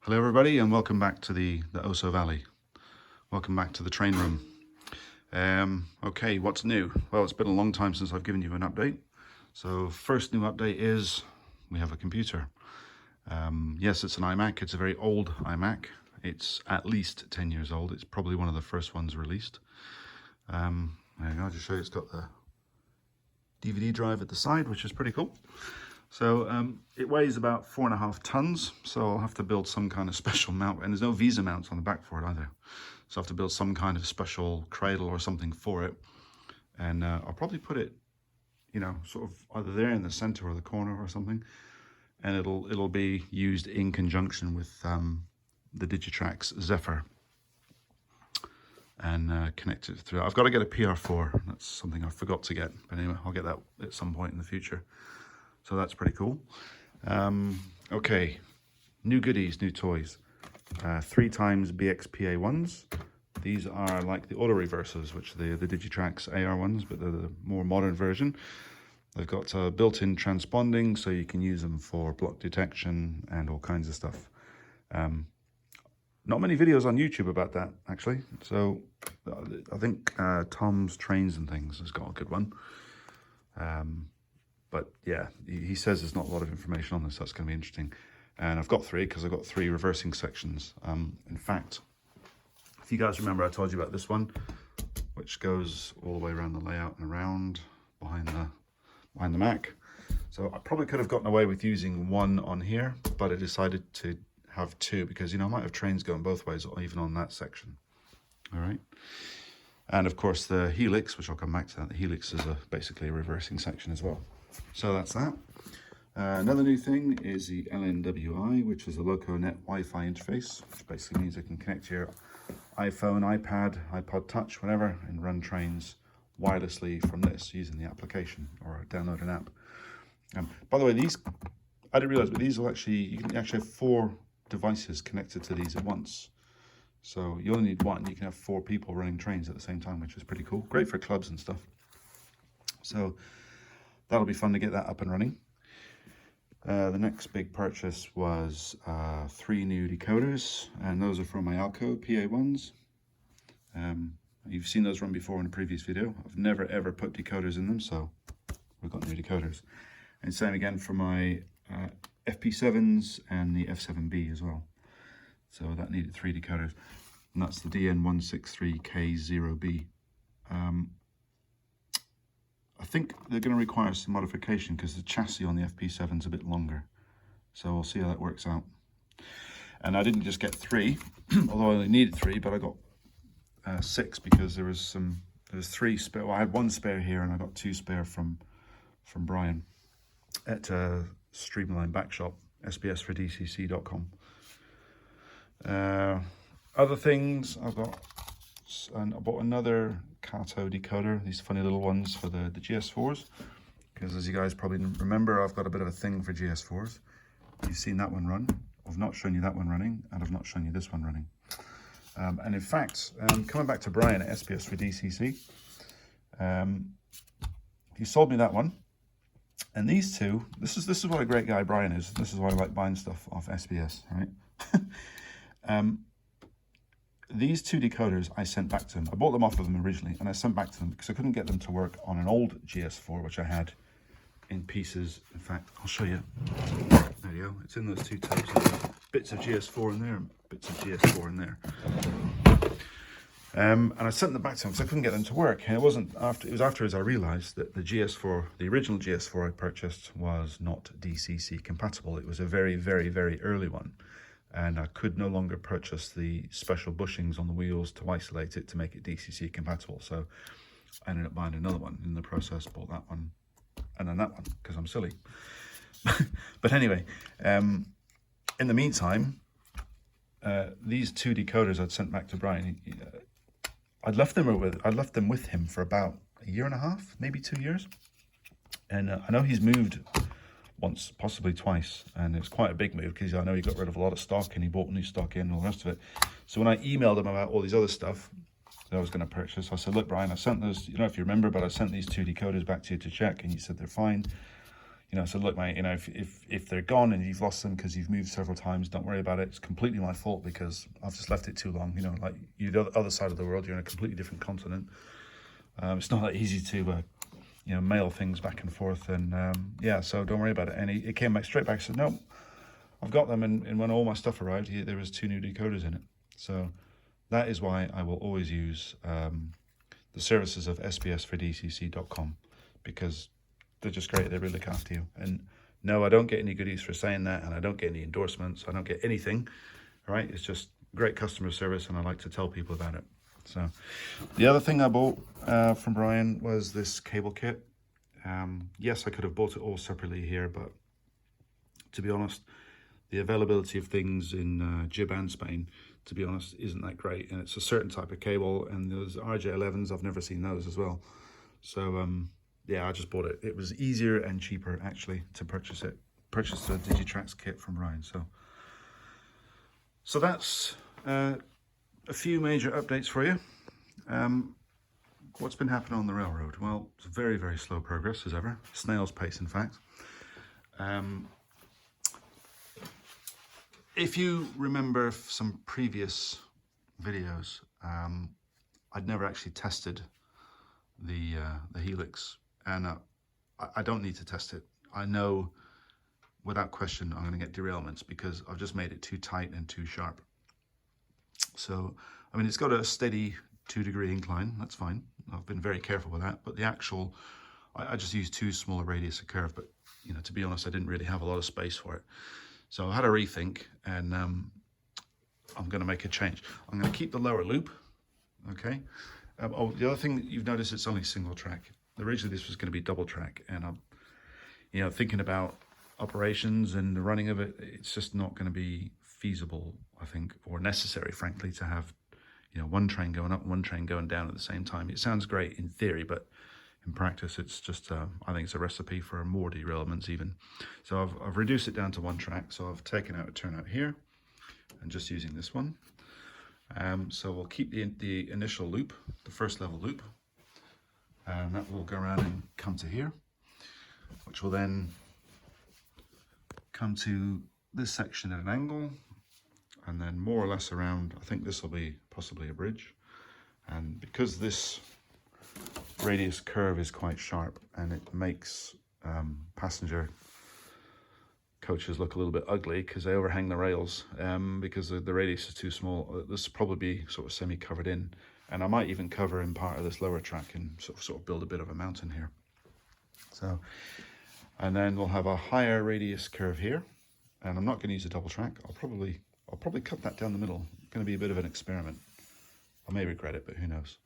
Hello everybody and welcome back to the OsO Valley. Welcome back to the train room. Okay, what's new? Well, it's been a long time since I've given you an update. So first new update is we have a computer. Yes, it's an iMac. It's a very old iMac. It's at least 10 years old. It's probably one of the first ones released. There you go. I'll just show you it's got the DVD drive at the side, which is pretty cool. So it weighs about 4.5 tons, so I'll have to build some kind of special mount, and there's no Visa mounts on the back for it either. So I'll have to build some kind of special cradle or something for it. And I'll probably put it, you know, sort of either there in the center or the corner or something. And it'll be used in conjunction with the Digitrax Zephyr. And connect it through. I've got to get a PR4, that's something I forgot to get. But anyway, I'll get that at some point in the future. So that's pretty cool. Okay, new goodies, new toys. 3x BXPA1s. These are like the auto reversers, which are the Digitrax AR ones, but they're the more modern version. They've got built-in transponding, so you can use them for block detection and all kinds of stuff. Not many videos on YouTube about that, actually. So I think Tom's Trains and Things has got a good one. But yeah, he says there's not a lot of information on this. That's going to be interesting. And I've got three because I've got 3 reversing sections. In fact, if you guys remember, I told you about this one, which goes all the way around the layout and around behind the Mac. So I probably could have gotten away with using one on here, but I decided to have 2 because, you know, I might have trains going both ways, or even on that section. All right. And of course the helix, which I'll come back to that. The helix is basically a reversing section as well. So that's that. Another new thing is the LNWI, which is a LocoNet Wi-Fi interface, which basically means it can connect to your iPhone, iPad, iPod Touch, whatever, and run trains wirelessly from this using the application or download an app. By the way, these, I didn't realize, but these will actually, you can actually have 4 devices connected to these at once. So you only need one. You can have 4 people running trains at the same time, which is pretty cool. Great for clubs and stuff. So that'll be fun to get that up and running. The next big purchase was 3 new decoders, and those are from my OsO PA1s. You've seen those run before in a previous video. I've never ever put decoders in them, so we've got new decoders. And same again for my FP7s and the F7B as well. So that needed 3 decoders, and that's the DN163K0B. I think they're going to require some modification because the chassis on the FP7 is a bit longer. So we'll see how that works out. And I didn't just get 3, although I only needed 3, but I got 6 because there was 3 spare. Well, I had 1 spare here, and I got 2 spare from Brian at Streamline Backshop, sbsfordcc.com. Other things I bought another Carto decoder, these funny little ones for the GS4s, because as you guys probably remember, I've got a bit of a thing for GS4s. You've seen that one run. I've not shown you that one running, and I've not shown you this one running. And in fact, coming back to Brian at SBS for DCC, he sold me that one. And these 2, this is what a great guy Brian is. This is why I like buying stuff off SBS, right? These 2 decoders I sent back to him. I bought them off of him originally, and I sent back to them because I couldn't get them to work on an old GS4, which I had in pieces. In fact, I'll show you. There you go. It's in those 2 tubs. Bits of GS4 in there, and bits of GS4 in there. And I sent them back to him because I couldn't get them to work. And it was afterwards I realized that the GS4, the original GS4 I purchased, was not DCC compatible. It was a very, very, very early one. And I could no longer purchase the special bushings on the wheels to isolate it to make it DCC compatible. So I ended up buying another one. In the process, bought that one and then that one because I'm silly. But anyway, in the meantime, these 2 decoders I'd sent back to Brian, I'd left them with him for about 1.5 years, maybe 2 years. And I know he's moved once, possibly twice, and it's quite a big move because I know he got rid of a lot of stock and he bought new stock in and all the rest of it. So when I emailed him about all these other stuff that I was going to purchase, I said, look, Brian, I sent those, you know, if you remember, but I sent these 2 decoders back to you to check, and you said they're fine. You know, so look, mate, you know, if they're gone and you've lost them because you've moved several times, don't worry about it. It's completely my fault because I've just left it too long. You know, like you're the other side of the world, you're in a completely different continent. It's not that easy to, you know, mail things back and forth. And yeah, so don't worry about it. And it came back straight back and said, no, I've got them. And when all my stuff arrived, there was 2 new decoders in it. So that is why I will always use the services of sbsfordcc.com, because they're just great. They really look after you. And no, I don't get any goodies for saying that, and I don't get any endorsements. I don't get anything. All right, it's just great customer service, and I like to tell people about it. So the other thing I bought from Brian was this cable kit. Yes, I could have bought it all separately here, but to be honest, the availability of things in Jib and Spain, to be honest, isn't that great. And it's a certain type of cable, and those RJ11s, I've never seen those as well. So yeah, I just bought it. It was easier and cheaper actually to purchase it. Purchase the Digitrax kit from Ryan. So that's a few major updates for you. What's been happening on the railroad? Well, it's very, very slow progress as ever. Snail's pace, in fact. If you remember some previous videos, I'd never actually tested the helix, and I don't need to test it. I know without question I'm going to get derailments because I've just made it too tight and too sharp. So, I mean, it's got a steady 2-degree incline, that's fine. I've been very careful with that, but the actual, I just used too small a radius of curve, but you know, to be honest, I didn't really have a lot of space for it. So I had a rethink, and I'm going to make a change. I'm going to keep the lower loop, okay? Oh, the other thing that you've noticed, it's only single track. Originally this was going to be double track, and I'm, you know, thinking about operations and the running of it, it's just not going to be feasible, I think, or necessary, frankly, to have, you know, one train going up and one train going down at the same time. It sounds great in theory, but in practice, it's just, I think it's a recipe for more derailments even. So I've reduced it down to 1 track. So I've taken out a turnout here and just using this one. So we'll keep the initial loop, the first level loop, and that will go around and come to here, which will then come to this section at an angle, and then more or less around, I think this will be possibly a bridge. And because this radius curve is quite sharp, and it makes passenger coaches look a little bit ugly because they overhang the rails because the radius is too small. This will probably be sort of semi-covered in, and I might even cover in part of this lower track and sort of build a bit of a mountain here. So, and then we'll have a higher radius curve here, and I'm not going to use a double track. I'll probably cut that down the middle. It's going to be a bit of an experiment. I may regret it, but who knows.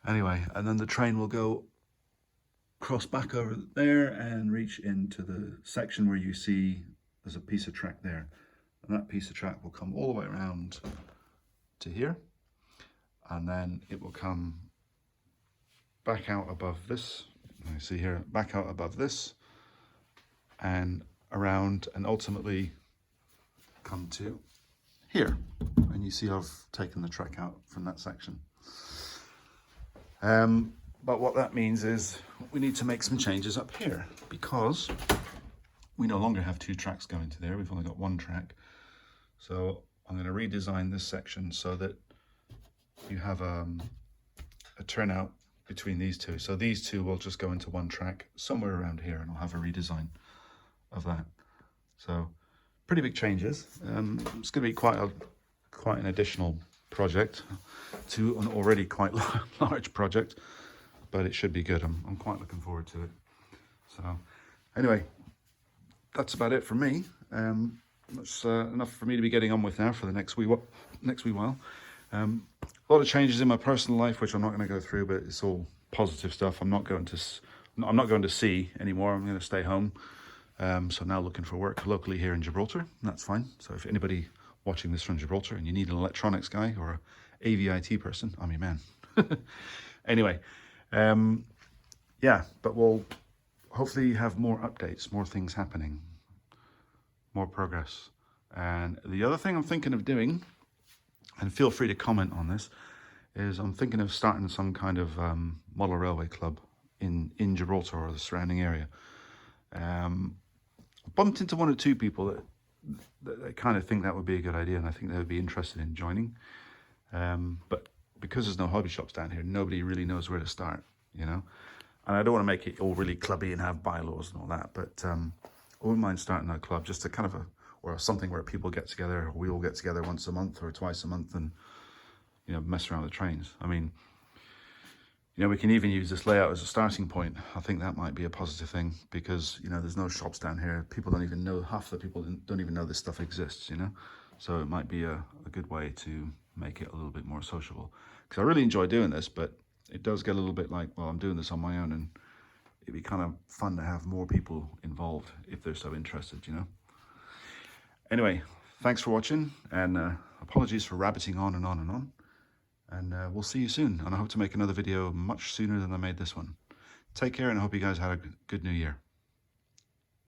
Anyway, and then the train will go cross back over there and reach into the section where you see there's a piece of track there, and that piece of track will come all the way around to here, and then it will come back out above this. You see here, back out above this and around, and ultimately come to here. And you see I've taken the track out from that section. But what that means is we need to make some changes up here, because we no longer have 2 tracks going to there. We've only got 1 track. So I'm going to redesign this section so that you have a turnout between these 2. So these 2 will just go into 1 track somewhere around here, and I'll have a redesign of that. So pretty big changes. It's going to be quite an additional project to an already quite large project, but it should be good. I'm quite looking forward to it. So anyway, that's about it for me. That's enough for me to be getting on with now for the next wee while. A lot of changes in my personal life, which I'm not going to go through, but it's all positive stuff. I'm not going to sea anymore. I'm going to stay home. So now looking for work locally here in Gibraltar. That's fine. So if anybody watching this from Gibraltar and you need an electronics guy or a AVIT person, I'm your man. Anyway, yeah, but we'll hopefully have more updates, more things happening, more progress. And the other thing I'm thinking of doing, and feel free to comment on this, is I'm thinking of starting some kind of model railway club in Gibraltar or the surrounding area. Bumped into one or two people that kind of think that would be a good idea, and I think they would be interested in joining. But because there's no hobby shops down here, nobody really knows where to start, you know. And I don't want to make it all really clubby and have bylaws and all that, but I wouldn't mind starting a club, just a kind of or something where people get together, or we all get together once a month or twice a month and, you know, mess around with trains. I mean, you know, we can even use this layout as a starting point. I think that might be a positive thing, because, you know, there's no shops down here. People don't even know, half the people don't even know this stuff exists, you know. So it might be a good way to make it a little bit more sociable. Because I really enjoy doing this, but it does get a little bit like, well, I'm doing this on my own, and it'd be kind of fun to have more people involved if they're so interested, you know. Anyway, thanks for watching, and apologies for rabbiting on and on and on. And we'll see you soon, and I hope to make another video much sooner than I made this one. Take care, and I hope you guys had a good new year.